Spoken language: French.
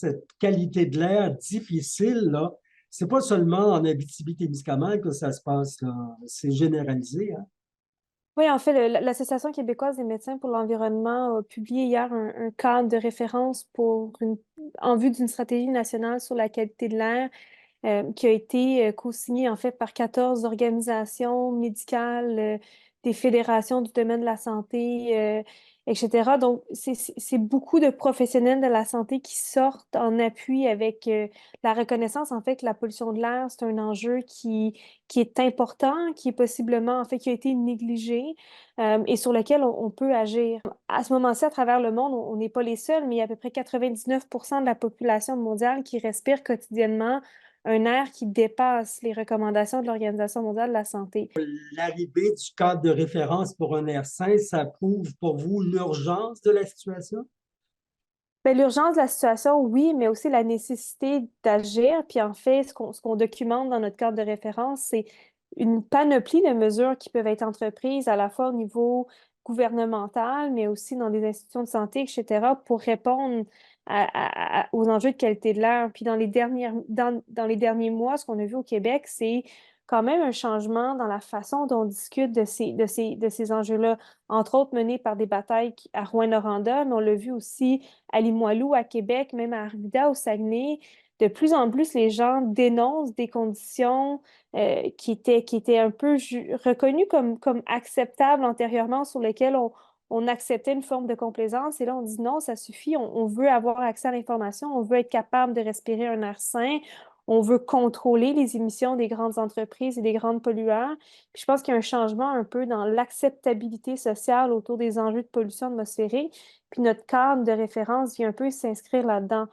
cette qualité de l'air difficile, là, c'est pas seulement en Abitibi-Témiscamingue que ça se passe, là. C'est généralisé, hein? Oui, en fait, l'Association québécoise des médecins pour l'environnement a publié hier un cadre de référence en vue d'une stratégie nationale sur la qualité de l'air qui a été co-signé en fait par 14 organisations médicales, des fédérations du domaine de la santé, etc. Donc, c'est beaucoup de professionnels de la santé qui sortent en appui avec la reconnaissance en fait que la pollution de l'air, c'est un enjeu qui est important, qui est possiblement en fait qui a été négligé et sur lequel on peut agir. À ce moment-ci, à travers le monde, on n'est pas les seuls, mais il y a à peu près 99% de la population mondiale qui respire quotidiennement un air qui dépasse les recommandations de l'Organisation mondiale de la santé. L'arrivée du cadre de référence pour un air sain, ça prouve pour vous l'urgence de la situation? Ben, l'urgence de la situation, oui, mais aussi la nécessité d'agir. Puis en fait, ce qu'on documente dans notre cadre de référence, c'est une panoplie de mesures qui peuvent être entreprises à la fois au niveau gouvernemental, mais aussi dans des institutions de santé, etc., pour répondre aux enjeux de qualité de l'air. Puis dans les derniers mois, ce qu'on a vu au Québec, c'est quand même un changement dans la façon dont on discute de ces enjeux-là, entre autres menés par des batailles à Rouyn-Noranda, mais on l'a vu aussi à Limoilou, à Québec, même à Arvida, au Saguenay. De plus en plus, les gens dénoncent des conditions qui étaient un peu reconnues comme acceptables antérieurement, sur lesquelles on acceptait une forme de complaisance. Et là, on dit non, ça suffit, on veut avoir accès à l'information, on veut être capable de respirer un air sain, on veut contrôler les émissions des grandes entreprises et des grandes pollueurs. Puis je pense qu'il y a un changement un peu dans l'acceptabilité sociale autour des enjeux de pollution atmosphérique. Puis notre cadre de référence vient un peu s'inscrire là-dedans.